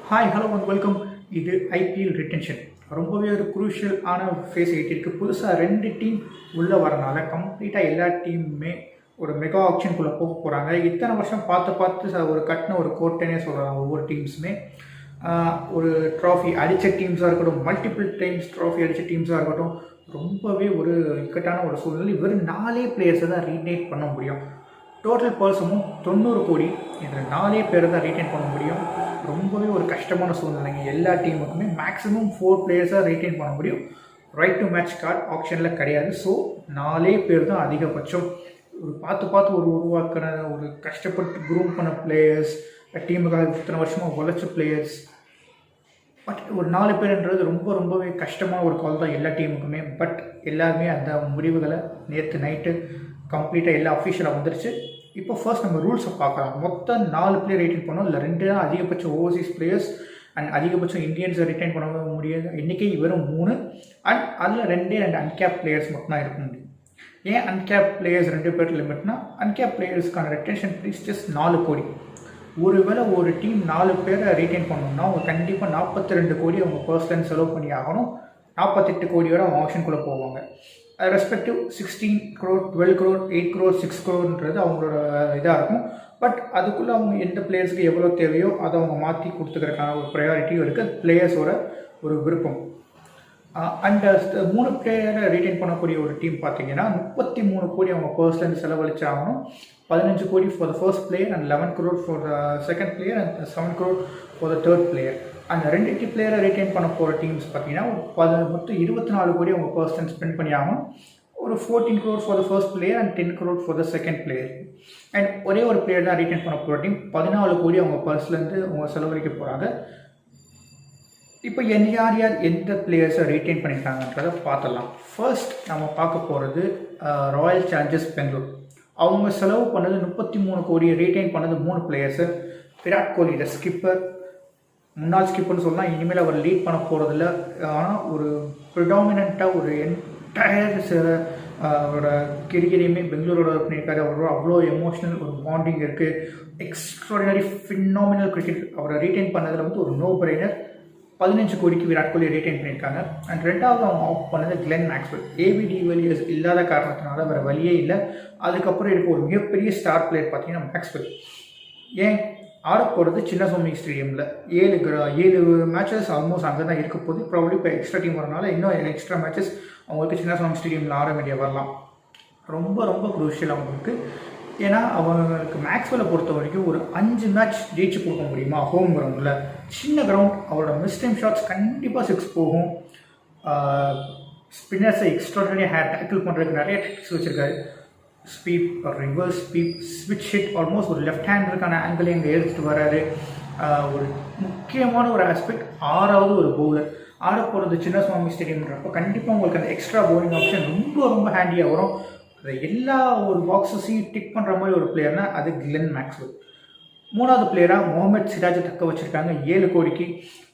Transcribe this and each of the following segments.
Hi hello and welcome. இது IPL retention ரொம்பவே ஒரு குரூஷியல் ஆன ஃபேஸ் ஆகிட்டு இருக்குது. புதுசாக 2 டீம் உள்ளே வரனால கம்ப்ளீட்டாக எல்லா டீமுமே ஒரு மெகா ஆப்ஷனுக்குள்ளே போக போகிறாங்க. இத்தனை வருஷம் பார்த்து ஒரு கட்டின ஒரு கோட்டைனே சொல்கிறாங்க. ஒவ்வொரு டீம்ஸுமே ஒரு ட்ராஃபி அடித்த டீம்ஸாக இருக்கட்டும், மல்டிபிள் டைம்ஸ் ட்ராஃபி அடித்த டீம்ஸாக இருக்கட்டும், ரொம்பவே ஒரு இக்கட்டான ஒரு சூழ்நிலை. வெறும் 4 பிளேயர்ஸை தான் ரீடேட் பண்ண முடியும். டோட்டல் பர்சனும் 90 கோடி. இதில் 4 பேரை தான் ரீட்டைன் பண்ண முடியும். ரொம்பவே ஒரு கஷ்டமான சூழ்நிலைங்க. எல்லா டீமுக்குமே மேக்ஸிமம் 4 பிளேயர்ஸாக ரீட்டைன் பண்ண முடியும். ரைட் டு மேட்ச் கார்டு ஆப்ஷனில் கிடையாது. ஸோ 4 பேர் தான் அதிகபட்சம். ஒரு பார்த்து ஒரு உருவாக்கின ஒரு கஷ்டப்பட்டு குரூம் பண்ண பிளேயர்ஸ், டீமுக்காக இத்தனை வருஷமாக உழைச்ச பிளேயர்ஸ். பட் ஒரு 4 பேருன்றது ரொம்பவே கஷ்டமான ஒரு கால் தான் எல்லா டீமுக்குமே. பட் எல்லாருமே அந்த முடிவுகளை நேற்று நைட்டு கம்ப்ளீட்டாக எல்லா அஃபிஷியலாக வந்துருச்சு. இப்போ ஃபர்ஸ்ட் நம்ம ரூல்ஸை பார்க்கலாம். மொத்தம் 4 பிளேயர் ரிட்டைன் பண்ணோம். இல்லை 2 தான் அதிகபட்சம் ஓவர்சீஸ் பிளேயர்ஸ் அண்ட் அதிகபட்சம் இந்தியன்ஸை ரிட்டைன் பண்ண முடியாது. எண்ணிக்கை வெறும் 3 அண்ட் அதில் 2 அன்கேப் பிளேயர்ஸ் மட்டும் தான் இருக்க முடியும். ஏன் அன்கேப் பிளேயர்ஸ் 2 பேர் லிமிட்னா, அன்கேப் பிளேயர்ஸ்க்கான ரிட்டென்ஷன் ப்ரைஸ் ஜஸ்ட் 4 கோடி. ஒருவேளை ஒரு டீம் 4 பேரை ரீட்டைன் பண்ணணும்னா அவங்க கண்டிப்பாக 42 கோடி அவங்க பர்சனல் செலவு பண்ணி ஆகணும். 48 கோடி வரை அவங்க ஆப்ஷனுக்குள்ளே போவாங்க. Respective 16 crore, 12 crore, 8 crore, 6 crore அவங்களோட இதாக இருக்கும். பட் அதுக்குள்ளே அவங்க எந்த பிளேயர்ஸுக்கு எவ்வளோ தேவையோ அதை அவங்க மாற்றி கொடுத்துக்கிறதுக்கான ஒரு ப்ரையாரிட்டியும் இருக்குது. பிளேயர்ஸோட ஒரு விருப்பம். அண்ட் 3 பிளேயரை ரீட்டைன் பண்ணக்கூடிய ஒரு டீம் பார்த்தீங்கன்னா 33 கோடி அவங்க பர்சனல் செலவழிச்சாகணும். 15 கோடி for the first player and 11 crore for the second player and 7 crore for the third player. அந்த 2 பிளேயரை ரீட்டைன் பண்ண போகிற டீம்ஸ் பார்த்தீங்கன்னா மொத்தம் 24 கோடி அவங்க பர்சனல் ஸ்பெண்ட் பண்ணி ஆகணும். ஒரு 14 crore for the first player and 10 crore for the second player. And ஒரே ஒரு பிளேயர் தான் ரீட்டைன் பண்ண போகிற டீம் 14 கோடி அவங்க பர்ஸ்லேருந்து அவங்க செலவழிக்க போகிறாங்க. இப்போ யார் எந்த பிளேயர்ஸை ரீட்டைன் பண்ணியிருக்காங்கன்றதை பார்த்துடலாம். ஃபர்ஸ்ட் நம்ம பார்க்க போகிறது ராயல் சேலஞ்சர்ஸ் பெங்களூர். அவங்க செலவு பண்ணது 33 கோடியை ரீட்டைன் பண்ணது 3 பிளேயர்ஸு. விராட் கோலி த ஸ்கிப்பர், முன்னாள் ஸ்கிப்பர்னு சொல்லலாம். இனிமேல் அவர் லீட் பண்ண போகிறதில்ல. ஆனால் ஒரு ப்ரிடாமினண்ட்டாக ஒரு என்டையர் அவரோட கெரியரையுமே பெங்களூரோட பண்ணியிருக்காரு. அவரோட அவ்வளோ எமோஷ்னல் ஒரு பாண்டிங் இருக்குது. Extraordinary phenomenal cricket. அவரை ரீட்டைன் பண்ணதில் ஒரு நோ பிரெய்னர். 15 கோடிக்கு விராட் கோலி ரீட்டைன் பண்ணியிருக்காங்க. அண்ட் 2வது அவங்க ஆஃப் பண்ணது கிளென் மேக்ஸ்வெல். ஏபி டிவிலியர்ஸ் இல்லாத காரணத்தினால வேறு வழியே இல்லை. அதுக்கப்புறம் இருக்க ஒரு மிகப்பெரிய ஸ்டார் பிளேயர் பார்த்தீங்கன்னா மேக்ஸ்வெல். ஏன் ஆட போகிறது சின்னசுவாமி ஸ்டேடியமில் 7 மேட்சஸ் ஆல்மோஸ்ட் அங்கே தான் இருக்க போது. ப்ராபப்ளி இப்போ எக்ஸ்ட்ரா டீம் வரனால இன்னும் எக்ஸ்ட்ரா மேட்சஸ் அவங்களுக்கு சின்னசுவாமி ஸ்டேடியமில் ஆட வேண்டிய வரலாம். ரொம்ப குரூஷியல் அவங்களுக்கு. ஏன்னா அவங்களுக்கு மேக்ஸ்வெல்லை பொறுத்த வரைக்கும் ஒரு 5 மேட்ச் ஜெயிச்சு கொடுக்க முடியுமா ஹோம் கிரவுண்டில். சின்ன கிரவுண்ட். அவரோட மிஸ் டைம் ஷாட்ஸ் கண்டிப்பாக 6 போகும். ஸ்பின்னர்ஸை எக்ஸ்ட்ராடனரியாக டேக்கிள் பண்ணுறதுக்கு நிறைய டெக்னிக்ஸ் வச்சுருக்காரு. ஸ்வீப், ரிவர்ஸ் ஸ்வீப், ஸ்விட்ச் ஹிட், ஆல்மோஸ்ட் ஒரு லெஃப்ட் ஹேண்டருக்கான ஆங்கிளையும் இங்கே எடுத்துகிட்டு வராரு. ஒரு முக்கியமான ஒரு ஆஸ்பெக்ட் 6வது ஒரு பவுலர். ஆட போகிறது சின்னசுவாமி ஸ்டேடியம்ன்றப்போ கண்டிப்பாக உங்களுக்கு அந்த எக்ஸ்ட்ரா பவுலிங் ஆப்ஷன் ரொம்ப ஹேண்டியாக வரும். அதை எல்லா ஒரு பாக்ஸஸையும் டிக் பண்ணுற மாதிரி ஒரு பிளேயர்னால் அது கிளென் மேக்ஸ்வெல். 3வது பிளேயராக முகமது சிராஜை தக்க வச்சுருக்காங்க 7 கோடிக்கு.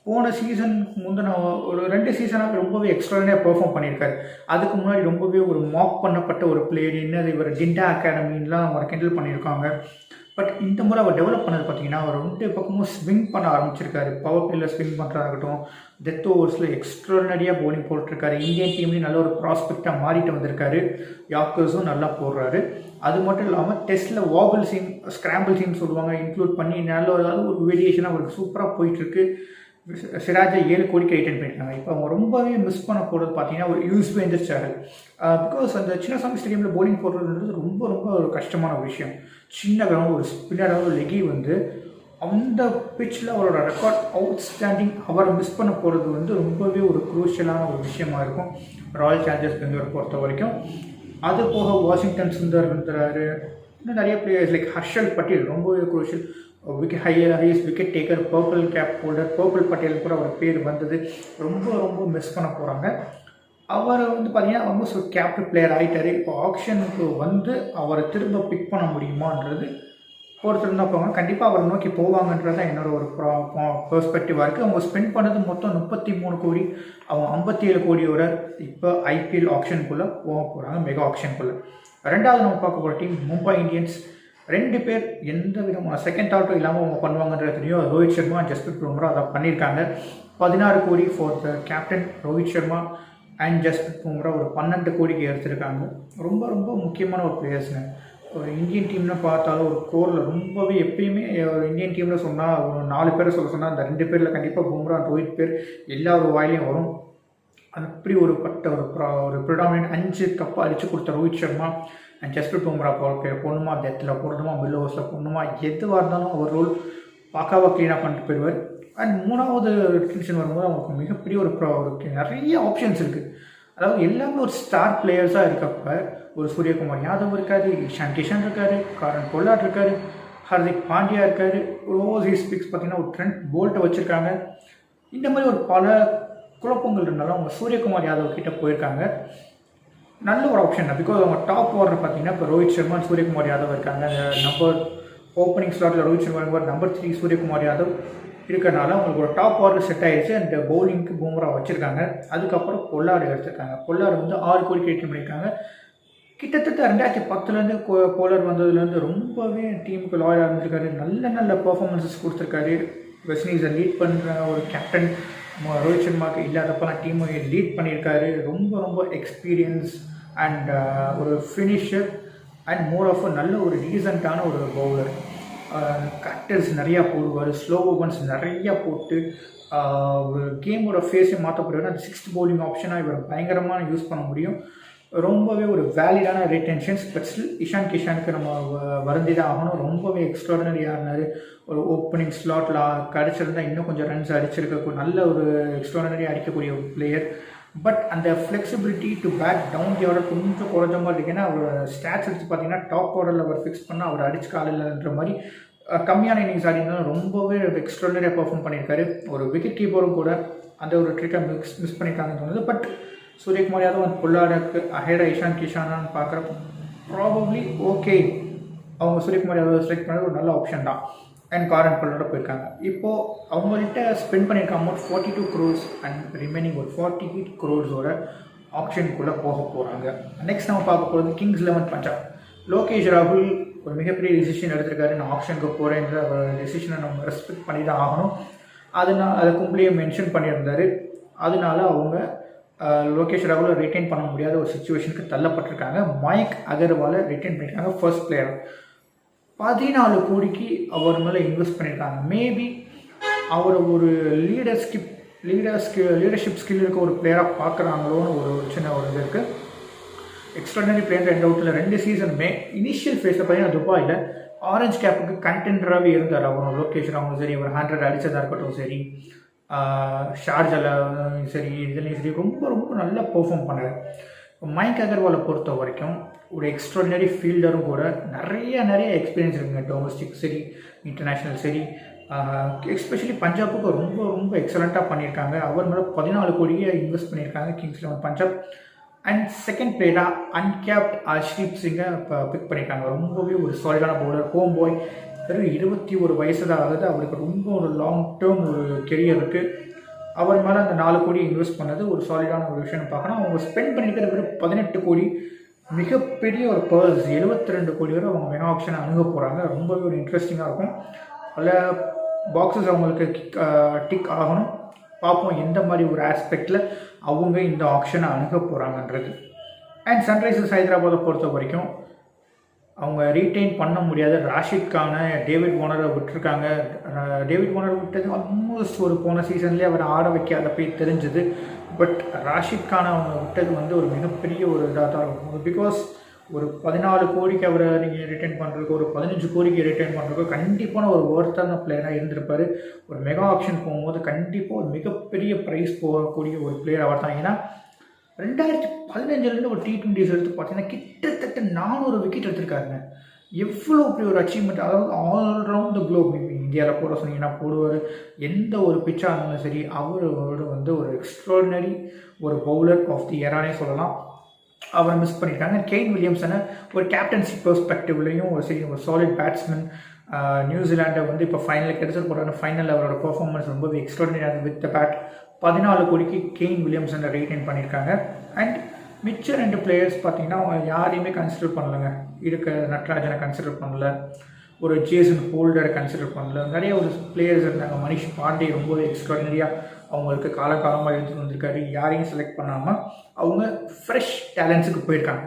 போன சீசன் முந்தின ஒரு 2 சீசனாக ரொம்பவே எக்ஸ்ட்ராடனரியாக பெர்ஃபார்ம் பண்ணியிருக்காரு. அதுக்கு முன்னாடி ரொம்பவே ஒரு மாக் பண்ணப்பட்ட ஒரு பிளேயர். என்னது இவர் டிண்டா அகாடமின்லாம் அவர் கிண்டல் பண்ணியிருக்காங்க. பட் இந்த முறை அவர் டெவலப் பண்ணது பார்த்தீங்கன்னா அவர் 2 பக்கமும் ஸ்விங் பண்ண ஆரம்பிச்சிருக்காரு. பவர் பிளேயில் ஸ்விங் பண்ணுறதாகட்டும், டெத் ஓவர்ஸில் எக்ஸ்ட்ராடனரியாக பவுலிங் போட்டிருக்காரு. இந்தியன் டீம்லேயும் நல்ல ஒரு ப்ராஸ்பெக்டாக மாறிட்டு வந்திருக்காரு. யாக்கர்ஸும் நல்லா போடுறாரு. அது மட்டும் இல்லாமல் டெஸ்ட்டில் வாபிள் சீம், ஸ்கிராம்பிள் சீம் சொல்லுவாங்க, இன்க்ளூட் பண்ணி நல்ல ஒரு வேரியேஷனாக அவருக்கு சூப்பராக போயிட்டுருக்கு. சிராஜை 7 கோடிக்கு ரீட்டைன் பண்ணியிருக்காங்க. இப்போ அவங்க ரொம்பவே மிஸ் பண்ண போகிறது பார்த்தீங்கன்னா ஒரு யூஸ்வேந்தர் சேனல். பிகாஸ் அந்த சின்னசாமி ஸ்டேடியமில் பவுலிங் போடுறதுன்றது ரொம்ப ஒரு கஷ்டமான விஷயம். சின்ன கிரவுண்ட், ஒரு ஸ்பின்னராக ஒரு லெகி அந்த பிச்சில் அவரோட ரெக்கார்ட் அவுட்ஸ்டாண்டிங். அவரை மிஸ் பண்ண போகிறது ரொம்பவே ஒரு குரூஷியலான ஒரு விஷயமா இருக்கும் ராயல் சேலஞ்சர்ஸ் பெங்களூரை பொறுத்த வரைக்கும். அது போக வாஷிங்டன் சுந்தர் இருக்கிறாரு. இன்னும் நிறைய பிளேயர்ஸ் லைக் ஹர்ஷல் பட்டேல் ரொம்பவே crucial. Highest wicket taker, purple cap holder, purple Patel கூட அவர் பேர் வந்தது. ரொம்ப மிஸ் பண்ண போகிறாங்க. அவர் பார்த்தீங்கன்னா ஆல்மோஸ்ட் ஒரு கேப்டன் பிளேயர் ஆகிட்டார். இப்போ ஆக்ஷனுக்கு அவரை திரும்ப பிக் பண்ண முடியுமான்றது ஒருத்தர் தான் போவாங்க. கண்டிப்பாக அவரை நோக்கி போவாங்கன்றது தான் என்னோட ஒரு பெர்ஸ்பெக்டிவாக இருக்குது. அவங்க ஸ்பெண்ட் பண்ணது மொத்தம் 33 கோடி. அவங்க 57 கோடியோட இப்போ ஐபிஎல் ஆப்ஷனுக்குள்ளே போக போகிறாங்க, மெகா ஆப்ஷனுக்குள்ளே. 2வது நம்ம பார்க்க போகிற டீம் மும்பை இந்தியன்ஸ். 2 பேர் எந்த விதமான செகண்ட் தாட்டும் இல்லாமல் அவங்க பண்ணுவாங்கன்றது தெரியும். ரோஹித் சர்மா அண்ட் ஜஸ்பிரித் பும்ரா அதை பண்ணியிருக்காங்க. 16 கோடி for the captain Rohit Sharma and Jasprit Bumrah ஒரு 12 கோடிக்கு எடுத்திருக்காங்க. ரொம்ப ரொம்ப முக்கியமான ஒரு பிளேயர்ஸுங்க. ஒரு இந்தியன் டீம்னு பார்த்தாலும் ஒரு கோரில் ரொம்பவே எப்பயுமே ஒரு இந்தியன் டீமில் சொன்னால் ஒரு 4 பேரை சொன்னால் அந்த 2 பேரில் கண்டிப்பாக பும்ரா ரோஹித் பேர் எல்லா ஒரு வாயிலையும் வரும். அப்படி ஒரு ப்ரிடாமினன்ட் 5 கப்பு அடித்து கொடுத்த ரோஹித் சர்மா அண்ட் ஜஸ்பிரித் பும்ரா பொண்ணுமா டெத்தில் போடணுமா மிடில் ஓவர்ஸில் போடணுமா எதுவாக இருந்தாலும் அவர் ரோல் பக்காவாக க்ளீனாக பண்ணிட்டு போயிடுவார். அண்ட் 3வது டிவிஷன் வரும்போது அவங்களுக்கு மிகப்பெரிய ஒரு நிறைய ஆப்ஷன்ஸ் இருக்குது. அதாவது எல்லாமே ஒரு ஸ்டார் பிளேயர்ஸாக இருக்கப்போ ஒரு சூரியகுமார் யாதவ் இருக்காரு, இஷான் கிஷன் இருக்காரு, காரன் பொல்லாட் இருக்காரு, ஹர்திக் பாண்டியா இருக்காரு, ஒரு ஓவர்சீஸ் பிக்ஸ் பார்த்தீங்கன்னா ஒரு ட்ரெண்ட் போல்ட்டை வச்சுருக்காங்க. இந்த மாதிரி ஒரு பல குழப்பங்கள் இருந்தாலும் அவங்க சூரியகுமார் யாதவ் கிட்டே போயிருக்காங்க. நல்ல ஒரு ஆப்ஷன் தான். பிகாஸ் அவங்க டாப் ஆர்டர் பார்த்தீங்கன்னா இப்போ ரோஹித் சர்மா சூரியகுமார் யாதவ் இருக்காங்க. நம்பர் ஓப்பனிங் ஸ்லாட்டில் ரோஹித் சர்மா நம்பர் 3 சூரியகுமார் யாதவ் இருக்கிறனால அவங்களுக்கு ஒரு டாப் ஆர்டர் செட் ஆகிடுச்சு. அண்ட் பவுலிங்க்கு பும்ரா வச்சுருக்காங்க. அதுக்கப்புறம் பொல்லாடு எடுத்திருக்காங்க. பொல்லாடு வந்து 6 கோடி கிரியேட் பண்ணியிருக்காங்க. கிட்டத்தட்ட 2010 போலர் வந்ததுலேருந்து ரொம்பவே டீமுக்கு லாயலாக இருந்திருக்காரு. நல்ல நல்ல பர்ஃபார்மன்ஸஸ் கொடுத்துருக்காரு. வெஸ்ட் இண்டீஸை லீட் பண்ணுற ஒரு கேப்டன் ரோஹித் சர்மாவுக்கு இல்லாதப்பெல்லாம் டீமை லீட் பண்ணியிருக்காரு. ரொம்ப ரொம்ப எக்ஸ்பீரியன்ஸ் அண்ட் ஒரு ஃபினிஷர் அண்ட் மோர் ஆஃப் நல்ல ஒரு ரீசண்டான ஒரு பவுலர். கட்டர்ஸ் நிறையா போடுவார், ஸ்லோ ஓவன்ஸ் நிறையா போட்டு ஒரு கேமோட ஃபேஸை மாற்றப்படுவார். அந்த 6th பவுலிங் ஆப்ஷனாக இவர் பயங்கரமாக யூஸ் பண்ண முடியும். ரொம்பவே ஒரு வேலிடான ரேட்டென்ஷன்ஸ். பட் ஸ்டில் இஷான் கிஷானுக்கு நம்ம வருந்தி தான் ஆகணும். ரொம்பவே எக்ஸ்ட்ராடனரியாக இருந்தார். ஒரு ஓப்பனிங் ஸ்லாட்டில் கிடச்சிருந்தால் இன்னும் கொஞ்சம் ரன்ஸ் அடிச்சிருக்க நல்ல ஒரு எக்ஸ்ட்ராடனரியாக அடிக்கக்கூடிய ஒரு பிளேயர். பட் அந்த flexibility to back down the order கொஞ்சம் குறைஞ்ச மாதிரி இருக்குன்னா அவர் ஸ்டாட்ஸ் எடுத்து பார்த்தீங்கன்னா டாப் ஆர்டரில் அவர் ஃபிக்ஸ் பண்ணால் அவர் அடிச்சு காலையில்ன்ற மாதிரி கம்மியான இன்னிங்ஸ் ஆடினாலும் ரொம்பவே எக்ஸ்ட்ராடனரியாக பர்ஃபார்ம் பண்ணியிருக்காரு. ஒரு விக்கெட் கீப்பரும் கூட அந்த ஒரு ட்ரிக்கை மிஸ் பண்ணியிருக்காங்கன்னு தோணுது. பட் சூரியகுமார் யாதவ் அண்ட் பொல்லாடுக்கு அஹேடா இஷான் கிஷானான்னு பார்க்குறப்ப ப்ராபப்ளி ஓகே அவங்க சூரியகுமார் யாதவ் செலக்ட் பண்ணது ஒரு நல்ல ஆப்ஷன் தான். அண்ட் காரன் பொல்லாட போயிருக்காங்க. இப்போது அவங்கள்ட்ட ஸ்பெண்ட் பண்ணியிருக்க அமௌண்ட் 42 crores அண்ட் ரிமைனிங் ஒரு 48 crores ஆப்ஷனுக்குள்ளே போக போகிறாங்க. நெக்ஸ்ட் நம்ம பார்க்க போகிறது கிங்ஸ் 11 பஞ்சாப். லோகேஷ் ராகுல் ஒரு மிகப்பெரிய டிசிஷன் எடுத்திருக்காரு. நான் ஆப்ஷனுக்கு போகிறேன்ற ஒரு டிசிஷனை நம்ம ரெஸ்பெக்ட் பண்ணி தான் ஆகணும். அதை கும்பலியே மென்ஷன் பண்ணியிருந்தார். அதனால அவங்க லோகேஷ் ராகுலை ரிட்டைன் பண்ண முடியாத ஒரு சுச்சுவேஷனுக்கு தள்ளப்பட்டிருக்காங்க. மயங்க் அகர்வாலை ரிட்டைன் பண்ணியிருக்காங்க ஃபர்ஸ்ட் பிளேயர். 14 கோடிக்கு அவர் மேலே இன்வெஸ்ட் பண்ணியிருக்காங்க. மேபி அவர் ஒரு லீடர்ஷிப் ஸ்கில் இருக்க ஒரு பிளேயராக பார்க்குறாங்களோன்னு ஒரு சின்ன ஒரு இது இருக்குது. எக்ஸ்ட்ராடனரி பிளேயர் எண்ட் அவுட்டில் 2 சீசனுமே இனிஷியல் ஃபேஸில் பார்த்தீங்கன்னா துபாயில் ஆரஞ்ச் கேப்புக்கு கண்டெண்டராகவே இருந்தார். அவர் லோகேஷ் ராகுலும் சரி, அவர் 100 அடித்ததாக இருக்கட்டும் சரி, ஷார்ஜாவில் சரி, இதுலேயும் சரி ரொம்ப ரொம்ப நல்லா பெர்ஃபார்ம் பண்ணார். மயங்க் அகர்வாலை பொறுத்த வரைக்கும் ஒரு எக்ஸ்ட்ராடினரி ஃபீல்டரும் கூட நிறைய எக்ஸ்பீரியன்ஸ் இருக்குங்க. டொமஸ்டிக் சரி, இன்டர்நேஷ்னல் சரி, எஸ்பெஷலி பஞ்சாபுக்கு ரொம்ப ரொம்ப எக்ஸலண்ட்டாக பண்ணியிருக்காங்க. அவர் மேலே 14 கோடியை இன்வெஸ்ட் பண்ணியிருக்காங்க கிங்ஸ் 11 பஞ்சாப். அண்ட் செகண்ட் பிளேயராக அன்கேப்ட் அர்ஷ்தீப் சிங்கை இப்போ பிக் பண்ணியிருக்காங்க. ரொம்பவே ஒரு சாலிடான பவுலர். ஹோம் பாய், வெறும் 21 வயசு தான் ஆகுது. அவருக்கு ரொம்ப ஒரு லாங் டேர்ம் ஒரு கெரியர் இருக்குது. அவர் மேலே அந்த 4 கோடி இன்வெஸ்ட் பண்ணது ஒரு சாலிடான ஒரு விஷயம் பார்க்கணும். அவங்க ஸ்பெண்ட் பண்ணிக்கிற வெறும் 18 கோடி மிகப்பெரிய ஒரு பர்ஸ் 72 கோடி வரை அவங்க மெகா ஆப்ஷனை அணுக போகிறாங்க. ரொம்பவே ஒரு இன்ட்ரெஸ்டிங்காக இருக்கும். பல பாக்ஸஸ் அவங்களுக்கு டிக் ஆகணும். பார்ப்போம் எந்த மாதிரி ஒரு ஆஸ்பெக்டில் அவங்க இந்த ஆப்ஷனை அணுக போகிறாங்கன்றது. அண்ட் சன்ரைசர்ஸ் ஹைதராபாத்தை பொறுத்த வரைக்கும் அவங்க ரீட்டைன் பண்ண முடியாத ராஷித் கானை, டேவிட் வார்னரை விட்டுருக்காங்க. டேவிட் வார்னர் விட்டது ஆல்மோஸ்ட் ஒரு போன சீசன்லேயே அவர் ஆட வைக்காத போய் தெரிஞ்சுது. பட் ராஷித் கானை அவங்க விட்டது வந்து ஒரு மிகப்பெரிய ஒரு இதாக தான் இருக்கும். பிகாஸ் ஒரு 14 கோடிக்கு அவரை நீங்கள் ரிட்டைன் பண்ணுறதுக்கோ, ஒரு 15 கோடிக்கு ரிட்டைன் பண்ணுறதுக்கோ கண்டிப்பான ஒரு ஒர்த்தான பிளேயராக இருந்திருப்பார். ஒரு மெகா ஆப்ஷன் போகும்போது கண்டிப்பாக ஒரு மிகப்பெரிய ப்ரைஸ் போகக்கூடிய ஒரு பிளேயர் அவர் தான். ஏன்னா 2015 ஒரு T20s எடுத்து பார்த்தீங்கன்னா கிட்டத்தட்ட 400 விக்கெட் எடுத்திருக்காருங்க. எவ்வளோ பெரிய ஒரு அச்சீவ்மெண்ட். அதாவது ஆல்ரவுண்ட் த குளோப். இந்தியாவில் போட சொன்னீங்கன்னா போடுவார். எந்த ஒரு பிச்சாக இருந்தாலும் சரி அவரோட வந்து ஒரு எக்ஸ்ட்ராடினரி ஒரு பவுலர் ஆஃப் தி இயரானே சொல்லலாம். அவரை மிஸ் பண்ணியிருக்காங்க. கெயின் வில்லியம்சனை ஒரு கேப்டன்சி பெர்ஸ்பெக்டிவ்லையும் ஒரு சரி ஒரு சாலிட் பேட்ஸ்மேன். நியூசிலாண்டை வந்து இப்போ ஃபைனலுக்கு எடுத்துகிட்டு போகிறாங்க. ஃபைனலில் அவரோட பெர்ஃபார்மன்ஸ் ரொம்பவே எக்ஸ்ட்ராடினரியாக வித் த பேட். 14 கோடிக்கு கெயின் வில்லியம்சனை ரீட்டைன் பண்ணியிருக்காங்க. அண்ட் மிச்ச 2 பிளேயர்ஸ் பார்த்தீங்கன்னா அவங்க யாரையுமே கன்சிடர் பண்ணலங்க. இருக்க நட்ராஜனை கன்சிடர் பண்ணல, ஒரு ஜேசன் ஹோல்டரை கன்சிடர் பண்ணல. நிறைய ஒரு பிளேயர்ஸ் இருந்தாங்க. மனிஷ் பாண்டே ரொம்பவே எக்ஸ்ட்ராடினரியாக அவங்களுக்கு காலகாலமாக எடுத்துகிட்டு வந்திருக்காரு. யாரையும் செலக்ட் பண்ணாமல் அவங்க ஃப்ரெஷ் டேலண்ட்ஸுக்கு போயிருக்காங்க.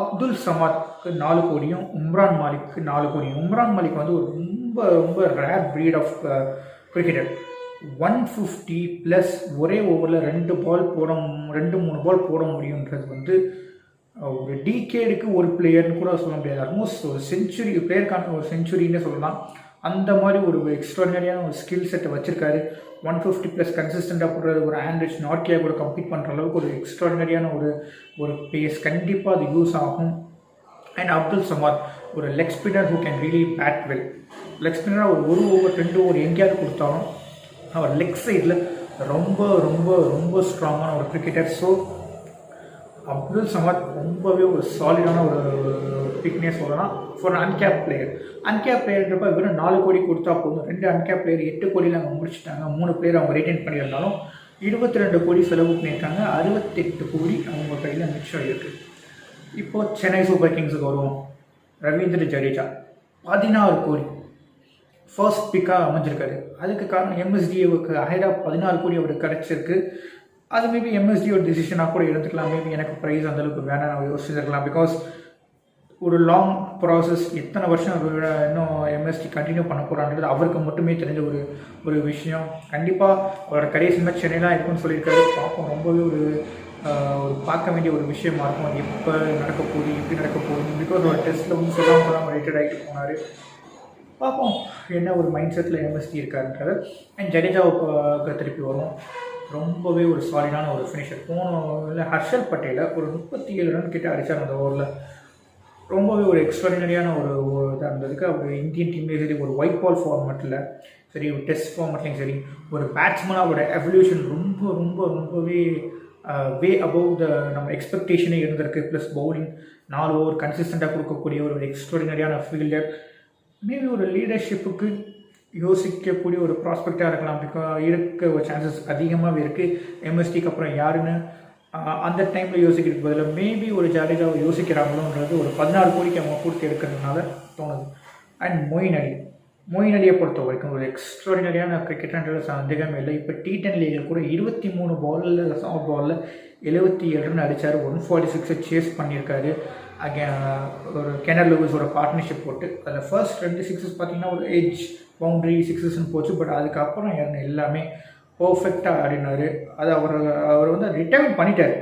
அப்துல் சமாத்க்கு 4 கோடியும், உம்ரான் மாலிக்கு 4 கோடியும். உம்ரான் மாலிக் வந்து ஒரு ரொம்ப ரொம்ப rare breed of cricketer. 150 plus ஒரே ஓவரில் 2 3 பால் போட முடியுன்றது வந்து ஒரு டிகேடுக்கு ஒரு பிளேயர்னு கூட சொல்ல முடியாது. ஆல்மோஸ்ட் ஒரு செஞ்சுரி பிளேயருக்கான ஒரு செஞ்சுரின்னு சொல்லலாம். அந்த மாதிரி ஒரு எக்ஸ்ட்ராடினரியான ஒரு ஸ்கில் செட்டை வச்சுருக்காரு. 150 ப்ளஸ் கன்சிஸ்டண்ட்டாக போடுறது ஒரு ஆண்ட்ரிச் நார்க்கியா கூட கம்ப்ளீட் பண்ணுற அளவுக்கு ஒரு எக்ஸ்ட்ராடினரியான ஒரு பேஸ் கண்டிப்பாக அது யூஸ் ஆகும். அண்ட் அப்துல் சமாத் ஒரு leg spinner who can really bat well. Leg ஸ்பின்னராக ஒரு ஓவர் 2 ஓவர் எங்கேயாவது கொடுத்தாலும் அவர் லெக் சைடில் ரொம்ப ரொம்ப ரொம்ப ஸ்ட்ராங்கான ஒரு கிரிக்கெட்டர். ஸோ அப்துல் சமாத் ரொம்பவே ஒரு சாலிடான ஒரு பிக்னே சொல்லலாம் ஃபார் அன்கேப் பிளேயர். அன்கேப் பிளேயர்ன்றப்ப வெறும் 4 கோடி கொடுத்தா போதும். 2 அன்கேப் பிளேயர் 8 கோடியில் அவங்க முடிச்சுட்டாங்க. 3 பிளேயர் அவங்க ரிட்டைன் பண்ணியிருந்தாலும் 22 கோடி செலவு பண்ணியிருக்காங்க. 68 கோடி அவங்க கையில் மிச்சம் இருக்குது. இப்போது சென்னை சூப்பர் கிங்ஸுக்கு வருவோம். ரவீந்திர ஜடேஜா 16 கோடி ஃபர்ஸ்ட் பிக்காக அமைஞ்சிருக்காரு. அதுக்கு காரணம் எம்எஸ்டிஏவுக்கு ஹைடாக 14 கோடி அவருக்கு கிடச்சிருக்கு. அது மேபி எம்எஸ்டியோட டிசிஷனாக கூட எடுத்துக்கலாம். மேபி எனக்கு ப்ரைஸ் அந்தளவுக்கு வேணாம் நான் யோசிச்சிருக்கலாம். பிகாஸ் ஒரு லாங் ப்ராசஸ், எத்தனை வருஷம் இன்னும் எம்எஸ்டி கண்டினியூ பண்ண போகிறான்றது அவருக்கு மட்டுமே தெரிஞ்ச ஒரு விஷயம். கண்டிப்பாக அவரோட கடைசி மேட்ச் சென்னைலாம் இருக்குன்னு சொல்லியிருக்காரு. பார்ப்போம். ரொம்பவே ஒரு பார்க்க வேண்டிய ஒரு விஷயமா இருக்கும். அது எப்போ நடக்க போகுது, எப்படி நடக்க போகுது. பிகாஸ் ஒரு டெஸ்ட்டில் வந்து சொல்லாமல் ரிட்டையர்ட் ஆகிட்டு போனார். பார்ப்போம் என்ன ஒரு மைண்ட் செட்டில் எம்எஸ்டி இருக்காருன்றது. அண்ட் ஜடேஜாவுக்கு திருப்பி வரும். ரொம்பவே ஒரு சாலிடான ஒரு ஃபினிஷர். போன ஹர்ஷல் பட்டேலை ஒரு 37 ரன் கிட்ட அடித்தார் அந்த ஓவரில். ரொம்பவே ஒரு எக்ஸ்ட்ராடினரியான ஒரு இதாக இருந்ததுக்கு. அவர் இந்தியன் டீம்லேயும் சரி, ஒரு ஒயிட் பால் ஃபார்மேட்டில் சரி, ஒரு டெஸ்ட் ஃபார்மேட்லேயும் சரி, ஒரு பேட்ஸ்மேனாக அவரோட எவல்யூஷன் ரொம்பவே வே அபவ் த நம்ம எக்ஸ்பெக்டேஷனே இருந்திருக்கு. ப்ளஸ் பவுலிங் 4 ஓவர் கன்சிஸ்டண்ட்டாக கொடுக்கக்கூடிய ஒரு எக்ஸ்ட்ராடினரியான ஃபீல்டர். மேபி ஒரு லீடர்ஷிப்புக்கு யோசிக்கக்கூடிய ஒரு ப்ராஸ்பெக்டாக இருக்கலாம். இருக்க ஒரு சான்சஸ் அதிகமாகவே இருக்குது. எம்எஸ்டிக்கு அப்புறம் யாருன்னு அந்த டைமில் யோசிக்கிறதுக்கு பதிலாக மேபி ஒரு ஜடேஜாவை யோசிக்கிறாங்களோன்றது ஒரு 14 கோடிக்கு அவங்க கொடுத்து எடுக்கிறதுனால தோணுது. அண்ட் மொயின் அலியை பொறுத்த வரைக்கும் ஒரு எக்ஸ்ட்ராடினரியான கிரிக்கெட்ன்றது சந்தேகமே இல்லை. இப்போ T10 லீகில் கூட 23 பாலில் 77 ரன் அடித்தார். 146 சேஸ் பண்ணியிருக்காரு. ஒரு கெனர் லூயிஸோட பார்ட்னர்ஷிப் போட்டு அதில் ஃபர்ஸ்ட் 2 சிக்ஸஸ் பார்த்தீங்கன்னா ஒரு எட்ஜ் பவுண்ட்ரி சிக்ஸஸ்ன்னு போச்சு. பட் அதுக்கப்புறம் எல்லாமே பர்ஃபெக்டாக ஆடினார். அது அவர் வந்து ரிட்டையர் பண்ணிட்டார்.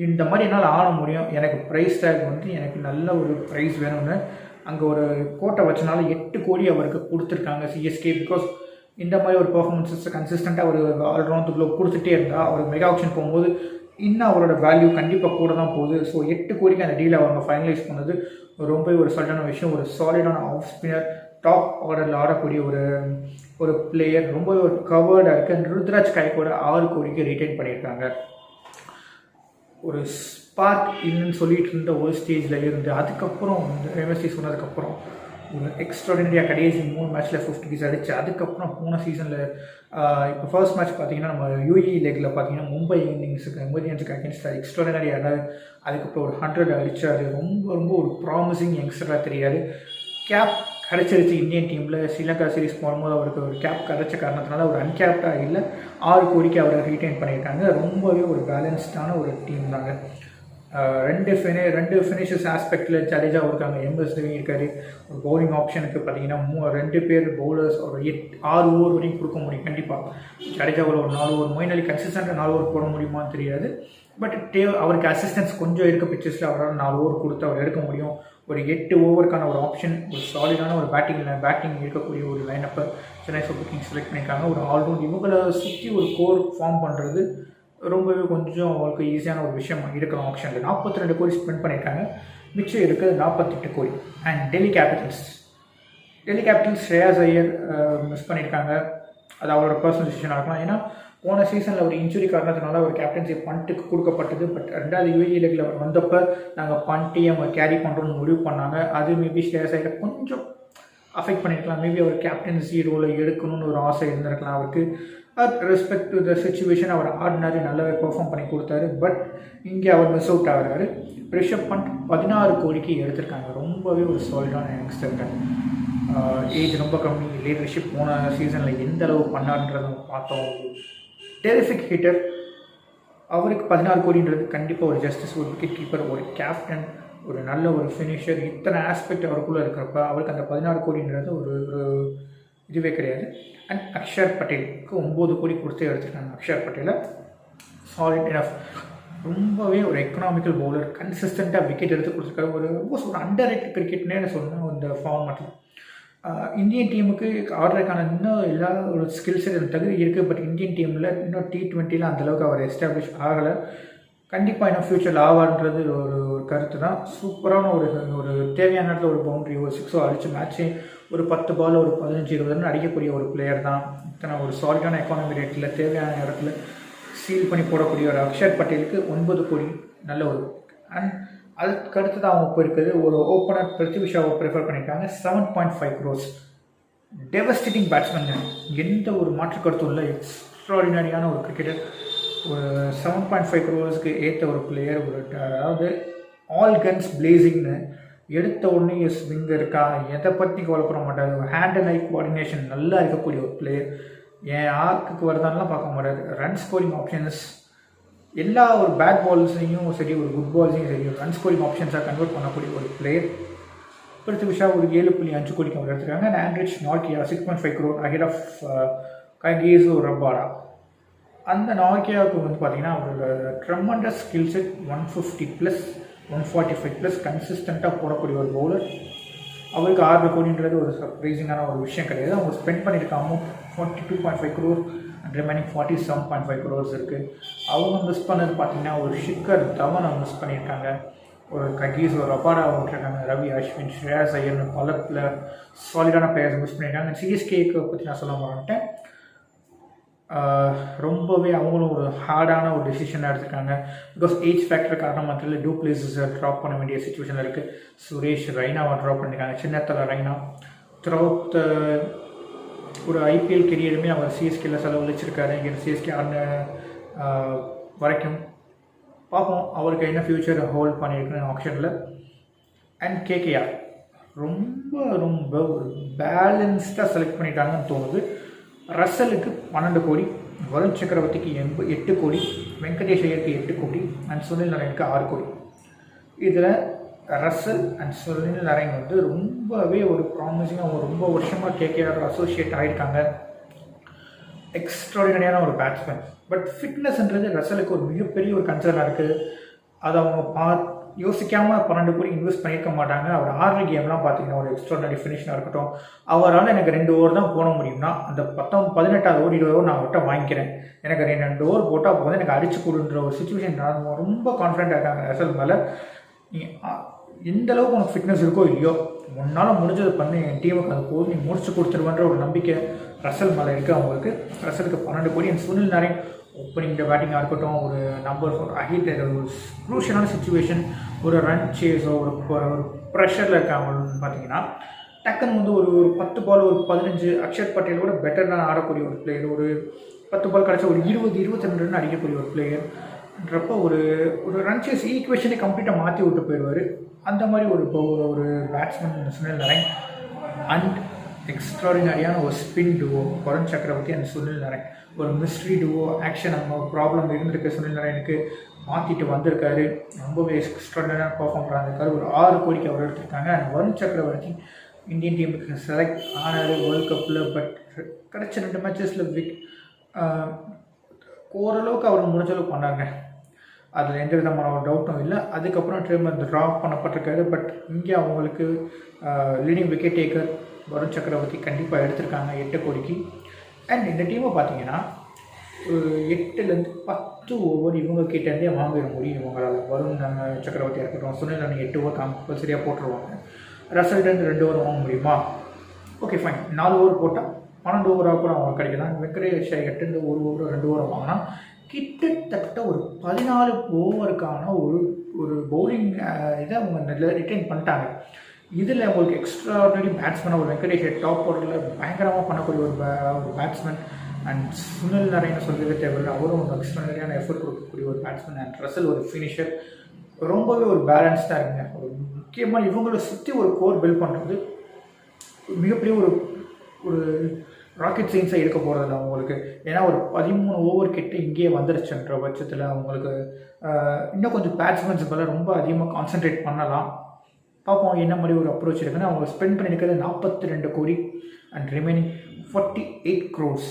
இந்த மாதிரி என்னால் ஆட முடியும், எனக்கு ப்ரைஸ் டேக் வந்து எனக்கு நல்ல ஒரு ப்ரைஸ் வேணும்னு அங்கே ஒரு கோட்டை வச்சனால 8 கோடி அவருக்கு கொடுத்துருக்காங்க சிஎஸ்கே. பிகாஸ் இந்த மாதிரி ஒரு பர்ஃபார்மன்ஸஸ் கன்சிஸ்டண்ட்டாக ஒரு ஆல்ரவுண்டுக்குள்ளே கொடுத்துட்டே இருந்தால் அவருக்கு மெகா ஆக்ஷன் போகும்போது இன்னும் அவரோட வேல்யூ கண்டிப்பாக கூட தான் போகுது. ஸோ 8 கோடிக்கு அந்த டீலை அவங்க ஃபைனலைஸ் பண்ணது ரொம்பவே ஒரு சல்டான விஷயம். ஒரு சாலிடான ஆஃப் ஸ்பின்னர், டாப் ஆர்டரில் ஆடக்கூடிய ஒரு பிளேயர், ரொம்பவே ஒரு கவர்டாக இருக்குது. ருத்ராஜ் கைக்கோட 6 கோடிக்கு ரிட்டைன் பண்ணியிருக்காங்க. ஒரு ஸ்பார்க் இல்லைன்னு சொல்லிட்டு இருந்த ஒரு ஸ்டேஜில் இருந்து அதுக்கப்புறம் எம்எஸ்டி சொன்னதுக்கப்புறம் ஒரு எக்ஸ்ட்ராடினரியாக கடைசி 3 மேட்ச்சில் 50 அடிச்சு. அதுக்கப்புறம் போன சீசனில் இப்போ ஃபர்ஸ்ட் மேட்ச் பார்த்தீங்கன்னா நம்ம யூஏஇ லீக்கில் பார்த்தீங்கன்னா மும்பை இந்தியன்ஸுக்கு அகேன்ஸ்டாக எக்ஸ்ட்ராடினரியாக அதுக்கப்புறம் ஒரு 100 அடித்தார். ரொம்ப ஒரு ப்ராமிசிங் யங்ஸ்டராக தெரியாது. கேப் கிடச்சிருச்சு இந்தியன் டீமில். ஸ்ரீலங்கா சீரிஸ் போகும்போது அவருக்கு ஒரு கேப் கிடச்ச காரணத்தினால ஒரு அன்கேப்டாக இல்லை 6 கோடிக்கு அவரை ரீட்டைன் பண்ணியிருக்காங்க. ரொம்பவே ஒரு பேலன்ஸ்டான ஒரு டீம் தாங்க. 2 ஃபினிஷர்ஸ் ஆஸ்பெக்டில் ஜடேஜா இருக்காங்க, எம்எஸ்டியும் இருக்காரு. ஒரு பவுலிங் ஆப்ஷனுக்கு பார்த்தீங்கன்னா 2 பேர் பவுலர்ஸ் ஒரு 6 ஓவர் வரையும் கொடுக்க முடியும் கண்டிப்பாக. ஜடேஜாவில் ஒரு 4 ஓவர், மொயின் அலி கன்சிஸ்டண்ட்டாக 4 ஓவர் போட முடியுமான்னு தெரியாது. பட் அவருக்கு அசிஸ்டன்ஸ் கொஞ்சம் இருக்க பிச்சர்ஸில் அவரால் 4 ஓவர் கொடுத்து அவர் எடுக்க முடியும். ஒரு 8 ஓவருக்கான ஒரு ஆப்ஷன், ஒரு சாலிடான ஒரு பேட்டிங் இருக்கக்கூடிய ஒரு லைனப்பை சென்னை சூப்பர் கிங்ஸ் செலக்ட் பண்ணியிருக்காங்க. ஒரு ஆல்ரவுண்ட் இவங்களை சுற்றி ஒரு கோர் ஃபார்ம் பண்ணுறது ரொம்பவே கொஞ்சம் அவங்களுக்கு ஈஸியான ஒரு விஷயம் இருக்கிற ஆப்ஷனில் 42 கோடி ஸ்பெண்ட் பண்ணியிருக்காங்க. மிச்சம் இருக்குது 48 கோடி. And Delhi Capitals Shreyas Iyer miss பண்ணியிருக்காங்க. அது அவரோட பர்சனல் டிசிஷனாக இருக்கலாம். ஏன்னா போன சீசனில் ஒரு இன்ஜுரி காரணத்தினால ஒரு கேப்டன்சி பண்ட்டுக்கு கொடுக்கப்பட்டது. பட் 2வது யூஏஇ லீக்கில் அவர் வந்தப்போ நாங்கள் பண்ட்டி அவங்க கேரி பண்ணுறோன்னு முடிவு பண்ணாங்க. அது மேபி ஸ்ரேயாஸ் ஐயரை கொஞ்சம் அஃபெக்ட் பண்ணியிருக்கலாம். மேபி அவர் கேப்டன்சி ரோலை எடுக்கணும்னு ஒரு ஆசை இருந்திருக்கலாம் அவருக்கு. ரெஸ்பெக்ட் டு த சிச்சுவேஷன் அவர் ஆடினாரு, நல்லாவே பெர்ஃபார்ம் பண்ணி கொடுத்தாரு. பட் இங்கே அவர் மிஸ் அவுட் ஆகிறாரு. ரிஷப் பண்ட் 16 கோடிக்கு எடுத்திருக்காங்க. ரொம்பவே ஒரு சாலிடான யங்ஸ்டர். ஏஜ் ரொம்ப கம்மி. லீடர்ஷிப் போன சீசனில் எந்த அளவு பண்ணார்ன்றதை பார்த்தோம். Terrific hitter. அவருக்கு 16 கோடின்றது கண்டிப்பாக ஒரு ஜஸ்டிஸ், ஒரு விக்கெட் கீப்பர், ஒரு கேப்டன், ஒரு நல்ல ஒரு ஃபினிஷர், இத்தனை ஆஸ்பெக்ட் அவருக்குள்ளே இருக்கிறப்ப அவருக்கு அந்த 16 கோடின்றது ஒரு இதுவே கிடையாது. அண்ட் அக்ஷர் பட்டேலுக்கு 9 கோடி கொடுத்து எடுத்துருக்காங்க. அக்ஷர் பட்டேலை சாலிட் இனஃப், ரொம்பவே ஒரு எக்கனாமிக்கல் பவுலர், கன்சிஸ்டண்ட்டாக விக்கெட் எடுத்து கொடுத்துருக்காரு. ஒரு அண்டர் ரேட்டட் கிரிக்கெட்னே சொன்னேன் இந்த ஃபார்மேட்டில். இந்தியன் டீமுக்கு ஆடுறதுக்கான இன்னும் எல்லா ஒரு ஸ்கில் செட் தகுதி இருக்குது. பட் இந்தியன் டீமில் இன்னும் T20 அந்தளவுக்கு அவர் எஸ்டாப்ளிஷ் ஆகலை. கண்டிப்பாக இன்னும் ஃப்யூச்சரில் ஆவார்ன்றது ஒரு கருத்து தான். சூப்பரான ஒரு தேவையான இடத்துல ஒரு பவுண்ட்ரி, ஒரு 6 அடித்து மேட்ச்சு ஒரு 10 பால் ஒரு 15-20 ரன் அடிக்கக்கூடிய ஒரு பிளேயர் தான். இத்தனை ஒரு சாலிடான எக்கானமி ரேட்டில் தேவையான இடத்துல சீல் பண்ணி போடக்கூடிய ஒரு அக்ஷர் பட்டேலுக்கு 9 கோடி நல்ல ஒரு. அண்ட் அதுக்கு அடுத்து தான் அவங்க போயிருக்குது ஒரு ஓப்பனர் பிருத்திவி ஷாவை ப்ரிஃபர் பண்ணியிருக்காங்க. 7.5 crores. டெவஸ்டேட்டிங் பேட்ஸ்மேன், எந்த ஒரு மாற்று கருத்தும் இல்லை. எக்ஸ்ட்ராடினரியான ஒரு கிரிக்கெட்டர். ஒரு 7.5 crores ஏற்ற ஒரு பிளேயர். அதாவது ஆல் கன்ஸ் பிளேசிங்னு எடுத்த உடனே ஸ்விங் இருக்கா, எதை பற்றி கவலைப்பட மாட்டார். ஹேண்ட் அண்ட் ஐ கோஆர்டினேஷன் நல்லா இருக்கக்கூடிய ஒரு பிளேயர். என் ஆர்க்குக்கு வருதானலாம் பார்க்க மாட்டார். ரன் ஸ்கோரிங் ஆப்ஷன்ஸ் எல்லா ஒரு பேட் பால்ஸையும் சரி, ஒரு குட் பால்ஸையும் சரி, ரன் ஸ்கோரிங் ஆப்ஷன்ஸாக கன்வெர்ட் பண்ணக்கூடிய ஒரு பிளேயர். பிருத்திவி ஷா ஒரு 7.5 கோடிக்கு அவர் எடுத்துருக்காங்க. And Anrich Nortje 6.5 crore ahead of Kagiso Rabada. அந்த நார்கியாவுக்கு வந்து பார்த்தீங்கன்னா அவரோட ட்ரெமண்டஸ் ஸ்கில் செட், 150+, 145+ கன்சிஸ்டண்ட்டாக போடக்கூடிய ஒரு பவுலர். அவருக்கு 6 கோடின்றது ஒரு சர்ப்ரைசிங்கான ஒரு விஷயம் கிடையாது. அவங்க ஸ்பெண்ட் பண்ணியிருக்க amount 42.5 crore and remaining 47.5 crores இருக்குது. அவங்க மிஸ் பண்ணது பார்த்தீங்கன்னா ஒரு ஷிக்கர் தவன் அவங்க மிஸ் பண்ணியிருக்காங்க. ஒரு ககீஸ், ஒரு ரபாடா விட்டுருக்காங்க. ரவி அஸ்வின், ஸ்ரேயாஸ் ஐயர், பல சாலிடான பிளேயர்ஸ் மிஸ் பண்ணியிருக்காங்க. சிஎஸ்கேக்கு பற்றி நான் சொல்ல மாட்டேன். ரொம்பவே அவங்களும் ஒரு ஹார்டான ஒரு டெசிஷன் எடுத்துருக்காங்க. பிகாஸ் ஏஜ் ஃபேக்டர் காரணமாக தெரியல, டூ பிளேஸஸை ட்ராப் பண்ண வேண்டிய சுச்சுவேஷனில் இருக்குது. சுரேஷ் ரெய்னாவை ட்ராப் பண்ணியிருக்காங்க. சின்னத்தலை ரெய்னா த்ரூஅவுட் ஒரு ஐபிஎல் கெரியருமே அவர் சிஎஸ்கேல செலவழிச்சிருக்காரு. இங்கே சிஎஸ்கே ஆடின வரைக்கும் பார்ப்போம் அவருக்கு என்ன ஃப்யூச்சர் ஹோல்ட் பண்ணியிருக்குன்னு ஆப்ஷனில். அண்ட் கேகேஆர் ரொம்ப ஒரு பேலன்ஸ்டாக செலக்ட் பண்ணிட்டாங்கன்னு தோணுது. ரசலுக்கு 12 கோடி, வருண் சக்கரவர்த்திக்கு 8 கோடி, வெங்கடேஷ் ஐயருக்கு 8 கோடி அண்ட் சுனில் நரேனுக்கு 6 கோடி. இதில் ரசல் அண்ட் சுனில் நரேன் வந்து ரொம்பவே ஒரு ப்ராமிசிங்காக ரொம்ப வருஷமாக கேகேஆர் அசோசியேட் ஆகியிருக்காங்க. எக்ஸ்ட்ராடினரியான ஒரு பேட்ஸ்மேன். பட் ஃபிட்னஸ்ன்றது ரசலுக்கு ஒரு மிகப்பெரிய ஒரு கன்சர்னாக இருக்குது. அதை அவங்க யோசிக்காமல் 12 கோடி இன்வெஸ்ட் பண்ணியிருக்க மாட்டாங்க. அவர் ஆடுற கேம்லாம் பார்த்தீங்கன்னா ஒரு எக்ஸ்ட்ராடினரி ஃபினிஷாக இருக்கட்டும். அவரால் எனக்கு 2 ஓவர் தான் போட முடியும்னா அந்த 18வது ஓவர் 20 ஓவர் நான் அவர்கிட்ட வாங்கிக்கிறேன், எனக்கு 2 ஓவர் போட்டால் போது எனக்கு அடிச்சு கொடுன்ற ஒரு சுச்சுவேஷன் ரொம்ப கான்ஃபிடென்ட்டாக இருக்காங்க ரசல் மேலே. எந்த அளவுக்கு உனக்கு ஃபிட்னஸ் இருக்கோ இல்லையோ, முன்னால் முடிஞ்சது பண்ணி என் டீமுக்கு அது போதும், நீ முடிச்சு கொடுத்துருவன்ற ஒரு நம்பிக்கை ரசல் மேலே இருக்குது அவங்களுக்கு. ரசலுக்கு 12 கோடி. அண்ட் சுனில் நரேன் ஓப்பனிங் பேட்டிங்காக இருக்கட்டும், ஒரு நம்பர் 4 அஹிட், ஒரு க்ரூஷியலான சுச்சுவேஷன், ஒரு ரன் சேஸோ ஒரு ப்ரெஷரில் இருக்காங்கன்னு பார்த்தீங்கன்னா டக்குன்னு வந்து ஒரு 10 பால் ஒரு 15 அக்ஷர் பட்டேலோட பெட்டராக ஆடக்கூடிய ஒரு பிளேயர். ஒரு 10 பால் கிடச்சா ஒரு 20-22 ரன் அடிக்கக்கூடிய ஒரு பிளேயர்ன்றப்போ ஒரு ரன் சேஸ் ஈக்குவேஷனை கம்ப்ளீட்டாக மாற்றி விட்டு போயிடுவார். அந்த மாதிரி ஒரு பேட்ஸ்மேன் சுனில் நரேன். அண்ட் எக்ஸ்ட்ராடினரியான ஒரு ஸ்பின் டுவோ வருண் சக்கரவர்த்தி அண்ட் சுனில் நரேன். ஒரு மிஸ்ட்ரி டுவோ, ஆக்ஷன் நம்ம ப்ராப்ளம் இருந்திருக்கு, சுனில் நரேனுக்கு மாற்றிட்டு வந்திருக்காரு. ரொம்பவே எக்ஸ்ட்ராடினரியாக பர்ஃபார்ம் பண்ணியிருக்காரு. ஒரு 6 கோடிக்கு அவர் எடுத்திருக்காங்க. அண்ட் வருண் சக்கரவர்த்தி இந்தியன் டீமுக்கு செலக்ட் ஆனார் வேர்ல்டு கப்பில். பட் கிடச்ச 2 மேட்சஸில் ஓரளவுக்கு அவர் முடிஞ்சளவுக்கு பண்ணாங்க. அதில் எந்த விதமான ஒரு டவுட்டும் இல்லை. அதுக்கப்புறம் ட்ரீம் ட்ராப் பண்ணப்பட்டிருக்காரு. பட் இங்கே அவங்களுக்கு லீடிங் விக்கெட் டேக்கர் வருண் சக்கரவர்த்தி கண்டிப்பாக எடுத்திருக்காங்க 8 கோடிக்கு. அண்ட் இந்த டீமை பார்த்தீங்கன்னா ஒரு 8-10 ஓவர் இவங்க கிட்டேருந்தே வாங்கிட முடியும் இவங்களால். வருண் சக்கரவர்த்தியாக இருக்கட்டும், சுனில் நரேன் 8 ஓவர் கம்பல்சரியாக போட்டுருவாங்க. ரசல்டேருந்து 2 ஓவர் வாங்க முடியுமா? Okay fine. 4 ஓவர் போட்டால் 12 ஓவராக கூட அவங்க கிடைக்கலாம். வெங்கடேஷ் ஐயர்கிட்ட 1 ஓவர் 2 ஓவர் வாங்கினா கிட்டத்தட்ட ஒரு 14 ஓவருக்கான ஒரு பவுலிங் இதை அவங்க ரிட்டைன் பண்ணிட்டாங்க. இதில் உங்களுக்கு எக்ஸ்ட்ராடனரி பேட்ஸ்மேனாக ஒரு வெங்கடேஷ் டாப் ஆர்டரில் பயங்கரமாக பண்ணக்கூடிய ஒரு பேட்ஸ்மேன். அண்ட் சுனில் நரேன் சொல்லவே தேவையில்லை, அவரும் ஒரு எக்ஸ்ட்ரானரியான எஃபர்ட் கொடுக்கக்கூடிய ஒரு பேட்ஸ்மேன். அண்ட் ரசல் ஒரு ஃபினிஷர். ரொம்பவே ஒரு பேலன்ஸ்டாக இருக்குங்க. ஒரு முக்கியமாக இவங்களை சுற்றி ஒரு கோர் பில்ட் பண்ணுறது மிகப்பெரிய ஒரு ஒரு ராக்கெட் சயின்ஸாக இருக்க போகிறதில்ல அவங்களுக்கு. ஏன்னா ஒரு 13 ஓவர் கிட்ட இங்கேயே வந்துருச்சுன்ற பட்சத்தில் அவங்களுக்கு இன்னும் கொஞ்சம் பேட்ஸ்மேன்ஸ் மேலே ரொம்ப அதிகமாக கான்சென்ட்ரேட் பண்ணலாம். பார்ப்போம் என்ன மாதிரி ஒரு அப்ரோச் இருக்குன்னு. அவங்க ஸ்பெண்ட் பண்ணியிருக்கிறது 42 கோடி அண்ட் ரிமைனிங் 48 crores.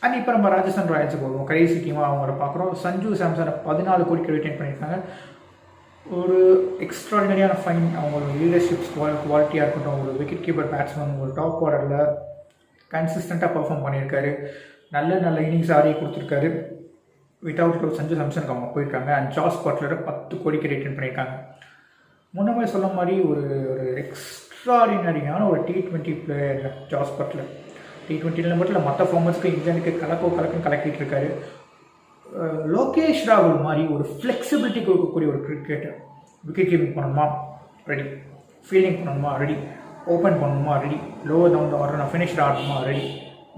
அண்ட் இப்போ நம்ம ராஜஸ்தான் ராயல்ஸுக்கு வருவோம். கடைசி டீமாக அவங்கள பார்க்குறோம். சஞ்சு சாம்சனை 14 கோடிக்கு ரிட்டைன் பண்ணியிருக்காங்க. ஒரு எக்ஸ்ட்ராடினரியான ஃபைன். அவங்களோட லீடர்ஷிப் குவாலிட்டியாக இருக்கட்டும், ஒரு விக்கெட் கீப்பர் பேட்ஸ்மேன், ஒரு டாப் ஆர்டரில் கன்சிஸ்டண்ட்டாக பர்ஃபார்ம் பண்ணியிருக்காரு. நல்ல இன்னிங்ஸ் ஆடி கொடுத்துருக்காரு. வித்தவுட் சஞ்சு சாம்சனுக்கு அவங்க போயிருக்காங்க. அண்ட் ஜாஸ் பட்லரை 10 கோடிக்கு ரிட்டைன் பண்ணியிருக்காங்க. முன்னமே சொல்ல மாதிரி ஒரு எக்ஸ்ட்ராடினரியான ஒரு T20 player Jos Buttler. T20 மட்டும் மற்ற ஃபார்மர்ஸ்க்கு இந்தியனுக்கு கலக்குன்னு கலக்கிட்டு இருக்காரு. லோகேஷ் ராகுல் மாதிரி ஒரு ஃப்ளெக்சிபிலிட்டி கொடுக்கக்கூடிய ஒரு கிரிக்கெட்டர். விக்கெட் கீப்பிங் பண்ணணுமா ரெடி, ஃபீல்டிங் பண்ணணுமா ரெடி, ஓப்பன் பண்ணணுமா ரெடி, லோவர் டவுன் ஆர்டர் நான் ஃபினிஷர் ஆடணுமா ரெடி.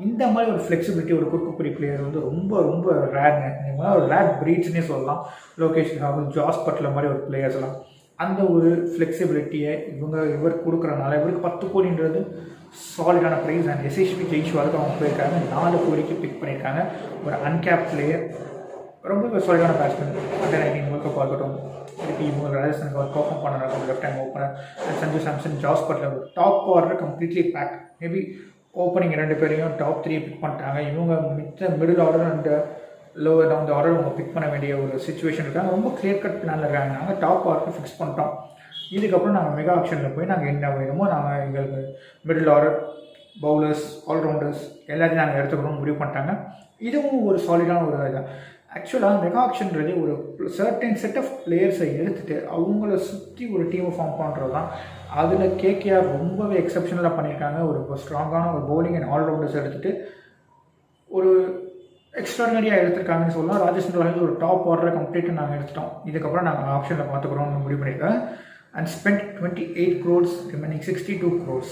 இந்த மாதிரி ஒரு ஃப்ளெக்சிபிலிட்டி ஒரு கொடுக்கக்கூடிய பிளேயர் வந்து ரொம்ப ரேர்ங்க. நீங்கள் ஒரு ரேர் ப்ரீட்ஸ்னே சொல்லலாம். லோகேஷ் ராகுல், ஜாஸ் பட்லர் மாதிரி ஒரு பிளேயர்ஸ்லாம் அந்த ஒரு ஃப்ளெக்சிபிலிட்டியை இவர் கொடுக்குறனால இவருக்கு 10 கோடின்றது சாலிடான ப்ரைஸ். அண்ட் எஸ்எஸ்பி ஜெய்ஷ்வாலுக்கு அவங்க போயிருக்காங்க. 4 கோடிக்கு பிக் பண்ணியிருக்காங்க. ஒரு அன்கேப் பிளேயர், ரொம்ப சாலிடான பேட்ஸ்மேன். அண்டர் 19 வேர்ல்ட் கப் ஆகட்டும், திருப்பி இவங்க ராஜஸ்தானுக்கு அவர் பர்ஃபார்ம் பண்ணுறாங்க. Left hand opener and Sanju Samson, Jos Buttler top order completely pack. Maybe opening 2 பேரையும் டாப் 3 பிக் பண்ணிட்டாங்க. இவங்க middle order and lower down the order அவங்க பிக் பண்ண வேண்டிய ஒரு சுச்சுவேஷன் இருக்காங்க. ரொம்ப கிளியர் கட் பிளானில் இருக்காங்க. நாங்கள் டாப் ஆர்டர் ஃபிக்ஸ் பண்ணிட்டோம். இதுக்கப்புறம் நாங்கள் மெகா ஆப்ஷனில் போய் நாங்கள் என்ன வேணுமோ நாங்கள் எங்களுக்கு மிடில் ஆர்டர், பவுலர்ஸ், ஆல்ரவுண்டர்ஸ் எல்லாத்தையும் நாங்கள் எடுத்துக்கணும்னு முடிவு பண்ணிட்டாங்க. இதுவும் ஒரு சாலிடான ஒரு இதாக. ஆக்சுவலாக மெகா ஆப்ஷன்றது ஒரு சர்டன் செட் ஆஃப் பிளேயர்ஸை எடுத்துகிட்டு அவங்கள சுற்றி ஒரு டீமை ஃபார்ம் பண்ணுறது தான். அதில் கேகேஆர் ரொம்பவே எக்ஸப்ஷனலாக பண்ணியிருக்காங்க. ஒரு ஸ்ட்ராங்கான ஒரு பவுலிங் அண்ட் ஆல்ரவுண்டர்ஸ் எடுத்துகிட்டு ஒரு எக்ஸ்ட்ராடினரியாக எடுத்திருக்காங்கன்னு சொல்லலாம். ராஜஸ்தான் ராயல்ஸ் ஒரு டாப் ஆர்டரை கம்ப்ளீட்டாக நாங்கள் எடுத்துட்டோம். இதுக்கப்புறம் நாங்கள் ஆப்ஷனில் பார்த்துக்குறோம்னு முடிவு பண்ணியிருக்கேன். And spend 28 crores, remaining 62 crores.